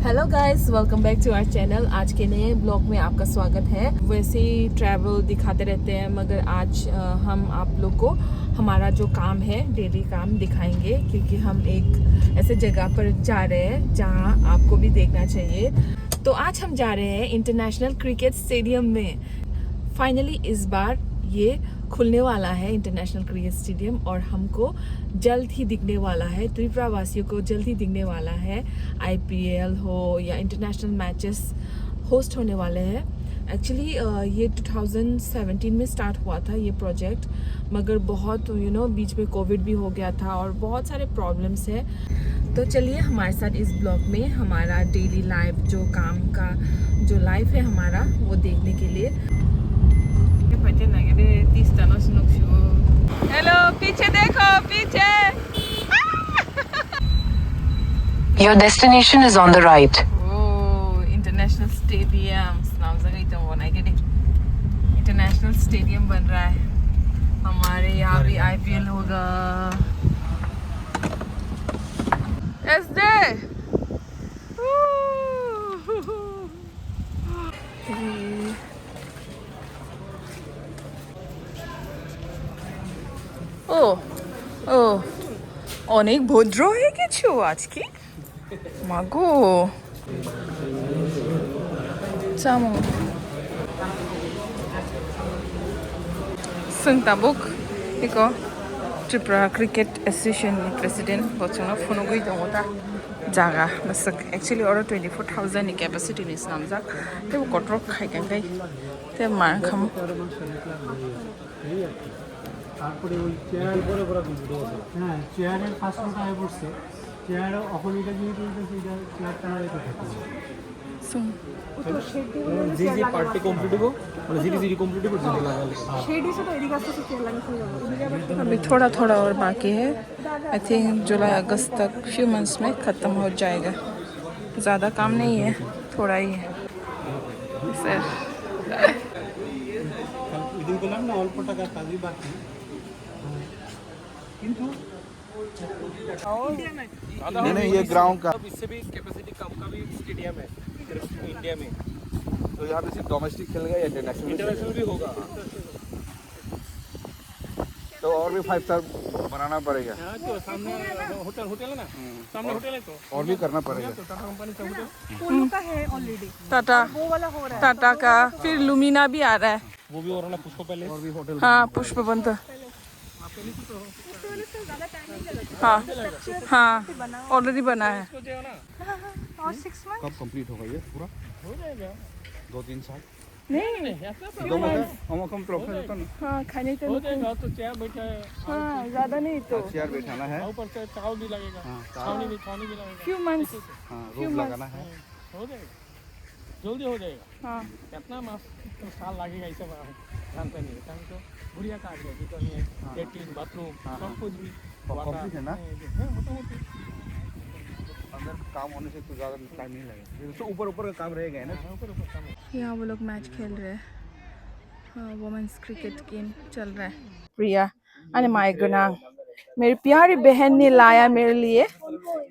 Hello guys, welcome back to our channel. आज के नए ब्लॉग में आपका स्वागत है। वैसे ही ट्रैवल दिखाते रहते हैं, मगर आज हम आप लोग को हमारा जो काम है, डेली काम दिखाएंगे, क्योंकि हम एक ऐसे जगह पर जा रहे हैं जहां आपको भी देखना चाहिए। तो आज हम जा रहे हैं इंटरनेशनल क्रिकेट स्टेडियम में। फाइनली इस बार ये खुलने वाला है इंटरनेशनल क्रिकेट स्टेडियम, और हमको जल्द ही दिखने वाला है, त्रिपुरा वासियों को जल्द ही दिखने वाला है। आईपीएल हो या इंटरनेशनल मैचेस होस्ट होने वाले हैं। एक्चुअली ये 2017 में स्टार्ट हुआ था ये प्रोजेक्ट, मगर बहुत बीच में कोविड भी हो गया था और बहुत सारे प्रॉब्लम्स हैं। तो चलिए हमारे साथ इस ब्लॉग में हमारा डेली लाइफ, जो काम का जो लाइफ है हमारा, वो देखने के लिए। हेलो, पीछे देखो, पीछे। Your destination is on the right. Oh, international stadium international stadium बन रहा है। हमारे यहाँ भी आईपीएल होगा। ও ও অনেক ভদ্র হয়ে গেছো আজকে, মাগো। Samo. Sunt tabuk, iko Tripura Cricket Association ni president bochona phonogoi dongota jaga masak actually oro 24,000 ni capacity ni namjak te kotrok khai kai te mar kham তারপরে ওই চেয়ার উপরে পুরো কমপ্লিট হয়েছে। হ্যাঁ, চেয়ারের ফার্স্ট রোটা হয়ে পড়ছে। Chair এখন এটা যেহেতু সেইটা চেয়ারটা রেখে থাকে। sum যে যে পার্টি কমপ্লিট হবো মানে জিডি কমপ্লিট হবো জিডি লাগালে সেই ডিশে তো এদিকে আসতে চেয়ার লাগাতে হবে। अभी थोड़ा थोड़ा और बाकी है। आई थिंक जुलाई अगस्त तक फ्यू मंथ्स में ख़त्म हो जाएगा। ज़्यादा काम नहीं है, थोड़ा ही है सर। এদিন করলাম না, অল্প টাকার কাজই বাকি কিন্তু नहीं नहीं ये ग्राउंड का इससे भी कैपेसिटी कम का भी स्टेडियम है इंडिया में। तो यहाँ पे सिर्फ डोमेस्टिक खेलेगा या इंटरनेशनल भी होगा। तो और भी 5 स्टार बनाना पड़ेगा। তো সামনে হোটেল है ना, सामने होटल है तो और भी करना पड़ेगा। टाटा कंपनी का होटल वो का है ऑलरेडी। टाटा, वो वाला हो रहा है। टाटा का, फिर लुमिना भी आ रहा है। वो भी और ना पुष्प पहले और भी होटल। हाँ, पुष्प बंद। हाँ हाँ, ऑलरेडी बना है। और 6 मंथ कब कंप्लीट होगा ये पूरा? हो जाएगा। 2-3 साल। नहीं, हम कम प्रोफेसर तो हाँ, खाने तो हो जाएगा तो चेयर बैठा है, हाँ, ज़्यादा नहीं तो चेयर बैठाना है। ऊपर से चाव भी लगेगा। हाँ, छावनी भी लगेगा। Few months. हाँ, रूफ लगाना है। हो जाएगा, जल्दी हो जाएगा। हाँ, कितना मास तो साल लगेगा ऐसा जानते नहीं है। तो बढ़िया काज है, किचन है, लेट्रिन, बाथरूम, सब कुछ भी कंप्लीट है ना? मोटामोटी अंदर काम होने से तो ज़्यादा टाइम नहीं लगेगा। तो ऊपर का काम रहेगा ना। ऊपर काम है। यहाँ वो लोग मैच खेल रहे हैं। हाँ, वुमेन्स क्रिकेट गेम चल रहा है। प्रिया अरे माय गुनाह, मेरी प्यारी बहन ने लाया मेरे लिए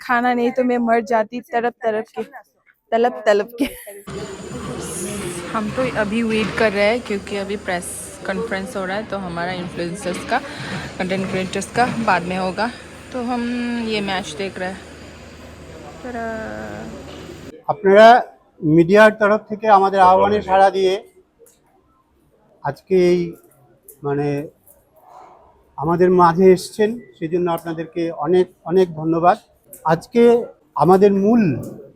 खाना, नहीं तो मैं मर जाती तड़प तड़प के। हम तो अभी वेट कर रहे हैं, क्योंकि अभी प्रेस कॉन्फ्रेंस हो रहा है, तो हमारा इन्फ्लुएंसर्स का, कंटेंट क्रिएटर्स का बाद में होगा। तो हम ये मैच देख रहे हैं। আপনারা মিডিয়ার তরফ থেকে আমাদের আহ্বানে সাড়া দিয়ে আজকে এই মানে আমাদের মাঝে এসেছেন, সেজন্য আপনাদেরকে অনেক অনেক ধন্যবাদ। আজকে আমাদের মূল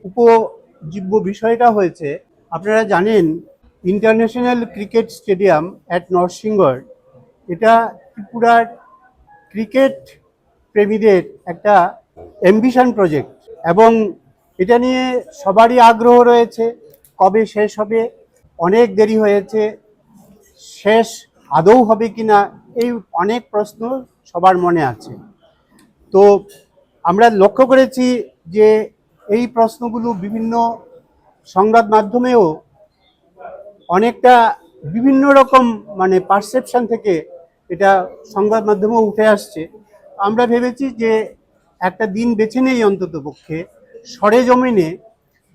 উপজীব্য বিষয়টা হয়েছে, আপনারা জানেন international cricket stadium at Narsingarh, এটা ত্রিপুরার ক্রিকেট প্রেমীদের একটা অ্যাম্বিশন প্রজেক্ট, এবং এটা নিয়ে সবারই আগ্রহ রয়েছে। কবে শেষ হবে, অনেক দেরি হয়েছে, শেষ আদৌ হবে কিনা এই অনেক প্রশ্ন সবার মনে আছে। তো আমরা লক্ষ্য করেছি যে এই প্রশ্নগুলো বিভিন্ন সংবাদ মাধ্যমেও অনেকটা বিভিন্ন রকম মানে পারসেপশন থেকে এটা সংবাদ মাধ্যমেও উঠে আসছে। আমরা ভেবেছি যে একটা দিন বেছে নেই অন্তত পক্ষে সরেজমিনে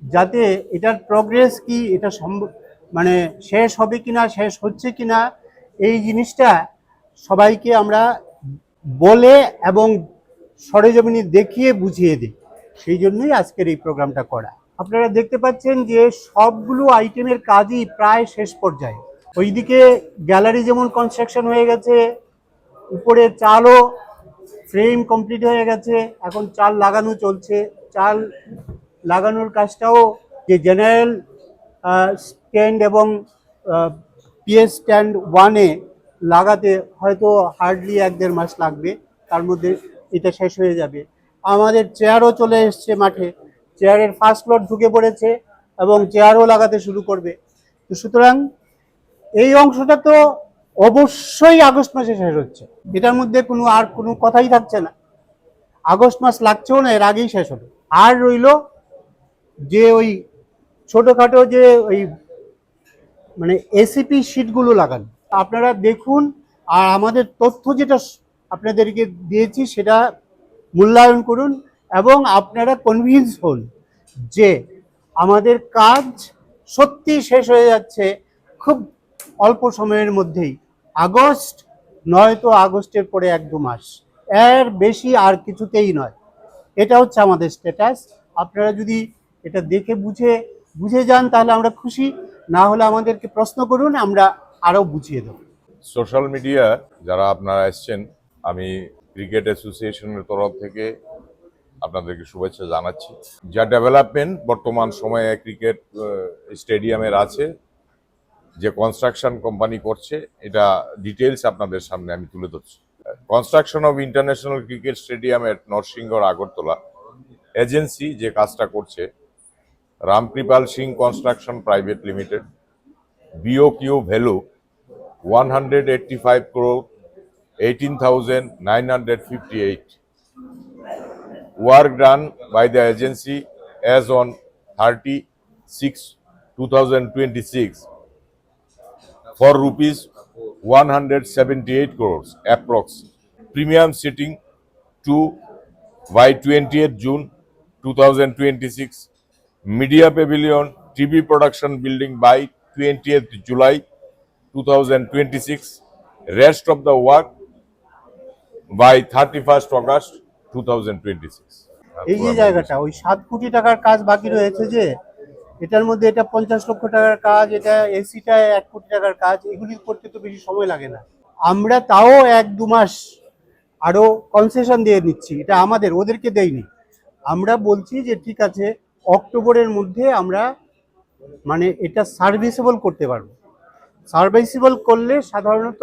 যাতে এটার প্রোগ্রেস কি, এটা মানে শেষ হবে কিনা, শেষ হচ্ছে কিনা, এই জিনিসটা সবাইকে আমরা বলে এবং সরেজমিনে দেখিয়ে বুঝিয়ে দিই। সেই জন্যই আজকের এই প্রোগ্রামটা করা। আপনারা দেখতে পাচ্ছেন যে সবগুলো আইটেমের কাজই প্রায় শেষ পর্যায়ে। ওইদিকে গ্যালারি যেমন কনস্ট্রাকশন হয়ে গেছে, উপরে চালও ফ্রেম কমপ্লিট হয়ে গেছে, এখন চাল লাগানো চলছে। চাল লাগানোর কাজটাও যে জেনারেল স্ট্যান্ড এবং পিএস স্ট্যান্ড 1-এ লাগাতে হয়তো হার্ডলি 1-1.5 মাস লাগবে, তার মধ্যে এটা শেষ হয়ে যাবে। আমাদের চেয়ারও চলে এসছে মাঠে, চেয়ারের ফার্স্ট লট ঢুকে পড়েছে এবং চেয়ারও লাগাতে শুরু করবে। তো সুতরাং এই অংশটা তো অবশ্যই আগস্ট মাসে শেষ হচ্ছে, এটার মধ্যে কোনো কথাই থাকছে না। আগস্ট মাস লাগছেও না, এর আগেই শেষ হবে। আর রইল যে ওই ছোটোখাটো যে ওই মানে এসিপি শিটগুলো লাগানো, আপনারা দেখুন। আর আমাদের তথ্য যেটা আপনাদেরকে দিয়েছি সেটা মূল্যায়ন করুন এবং আপনারা কনভিন্স হন যে আমাদের কাজ সত্যি শেষ হয়ে যাচ্ছে খুব অল্প সময়ের মধ্যেই। আগস্ট নয়তো আগস্টের পরে 1-2 মাস, এর বেশি আর কিছুতেই নয়। এটা হচ্ছে আমাদের স্ট্যাটাস। আপনারা যদি এটা দেখে বুঝে যান তাহলে আমরা খুশি, না হলে আমাদেরকে প্রশ্ন করুন, আমরা আরও বুঝিয়ে দেব। সোশ্যাল মিডিয়া যারা আপনারা এসছেন, আমি ক্রিকেট অ্যাসোসিয়েশনের তরফ থেকে আপনাদেরকে শুভেচ্ছা জানাচ্ছি। যা ডেভেলপমেন্ট বর্তমান সময়ে ক্রিকেট স্টেডিয়ামের আছে, যে কনস্ট্রাকশন কোম্পানি করছে, এটা ডিটেলস আপনাদের সামনে আমি তুলে ধরছি। Construction of international cricket stadium at Narsingarh Agartala agency যে কাজটা করছে, Ramkripal Singh construction private limited, BOQ value 185 crore 18,958. Work done by the agency as on 30/6/2026 for rupees 178 crores approx. Premium sitting 2 by 20th June 2026. Media Pavilion TV production building by 20th July 2026. Rest of the work by 31st August 2026. এই যে জায়গাটা ওই 7 কোটি টাকার কাজ বাকি রয়েছে, যে এটার মধ্যে এটা 50 লক্ষ টাকার কাজ, এটা এসিটা 1 কোটি টাকার কাজ, এগুলি করতে তো বেশি সময় লাগে না। আমরা তাও 1-2 মাস আরো কনসেশন দিয়ে নিচ্ছি, এটা আমাদের, ওদেরকে দেইনি। আমরা বলছি যে ঠিক আছে, অক্টোবরের মধ্যে আমরা মানে এটা সার্ভিসেবল করতে পারবো। সার্ভিসেবল করলে সাধারণত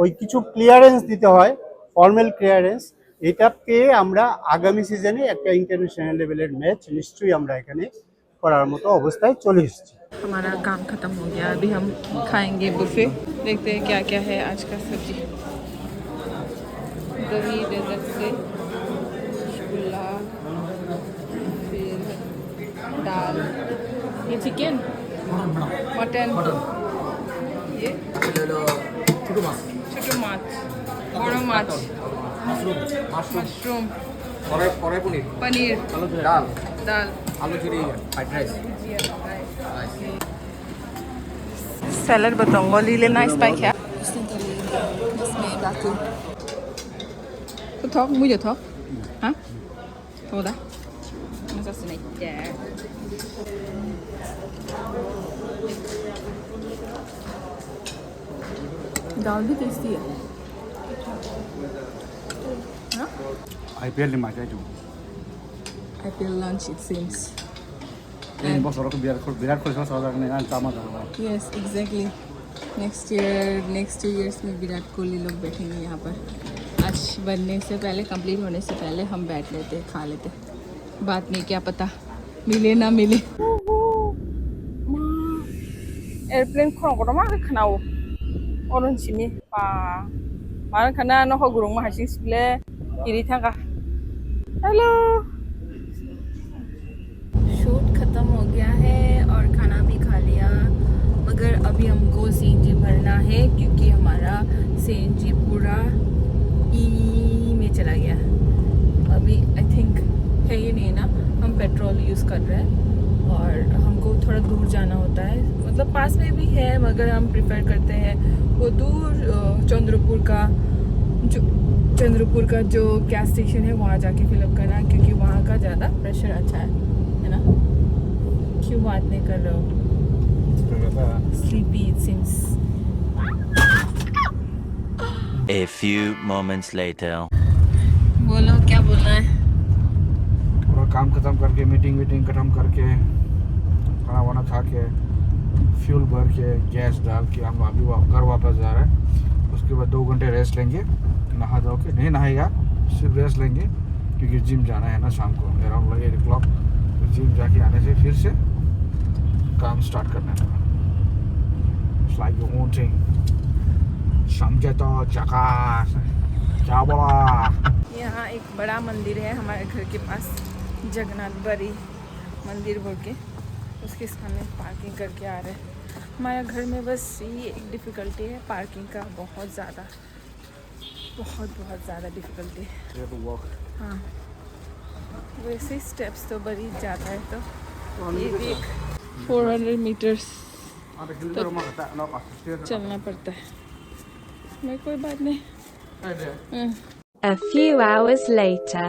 ওই কিছু ক্লিয়ারেন্স দিতে হয়, ফর্মাল ক্লিয়ারেন্স। এটা পেয়ে আমরা আগামী সিজনে একটা ইন্টারন্যাশনাল লেভেলের ম্যাচ নিশ্চয়ই আমরা এখানে করার মতো অবস্থায় চলে এসেছি। हमारा काम ख़त्म हो गया, अभी हम खाएंगे बुफे। देखते हैं क्या क्या है आज का सब्जी। दही डेजर्ट से रसगुल्ला, फिर दाल, ये चिकन, मटन, ये छोटू माछ, बड़ो माछ, मशरूम, पनीर, दाल, आलू चूरी, फ्राइड राइस। सैलड बताऊंगा, लीले ना स्पाइक है इसमें बाकी तो थोक मुझे थोक हाँ हो दा मजा से नहीं दाल भी टेस्टी है। हाँ IPL ni match itu. IPL lunch it seems. Ini bos orang tu biar kau sama saudara ni kan sama sama. Yes, exactly. Next 2 years में विराट कोहली लोग बैठेंगे यहाँ पर। आज बनने से पहले, कंप्लीट होने से पहले हम बैठ लेते, खा लेते। बाद में क्या पता मिले ना मिले। एयरप्लेन खरं मा खानाव अरन सिनि पा मानो खाना न हो गुरुं माहासिं सिले इरि थांगा। हेलो, शूट ख़त्म हो गया है और खाना भी खा लिया, मगर अभी हमको सीएनजी भरना है क्योंकि हमारा सीएनजी पूरा ई में चला गया। अभी आई थिंक है ये नहीं ना, हम पेट्रोल यूज़ कर रहे हैं और दूर जाना होता है, मतलब पास में भी है मगर हम प्रिफर करते हैं वो दूर चंद्रपुर का जो गैस स्टेशन है वहाँ जाके फिलअप करना, क्योंकि वहाँ का ज़्यादा प्रेशर अच्छा है ना। क्यों बात नहीं कर रहे हो? Sleepy it seems. A few moments later. बोलो क्या बोलना है। पूरा काम खत्म करके मीटिंग खत्म करके खाना वाना खा के फ्यूल भर के गैस डाल के हम अभी घर वापस जा रहे हैं। उसके बाद 2 घंटे रेस्ट लेंगे, नहा धो के, नहीं नहाएगा सिर्फ रेस्ट लेंगे क्योंकि जिम जाना है ना शाम को अराउंड 8 o'clock। तो जिम जाके आने से फिर से काम स्टार्ट करना है। It's like your own thing. समझे तो चकास क्या बोला। यहाँ एक बड़ा मंदिर है हमारे घर के पास, जगन्नाथ बड़ी मंदिर बोल के, उसके सामने पार्किंग करके आ रहे हैं। हमारे घर में बस ये एक डिफ़िकल्टी है पार्किंग का, बहुत ज़्यादा डिफ़िकल्टी है। हाँ वैसे स्टेप्स तो बढ़ी जाता है, तो ये भी एक 400 मीटर्स चलना पड़ता है। मैं कोई बात नहीं। A few hours later.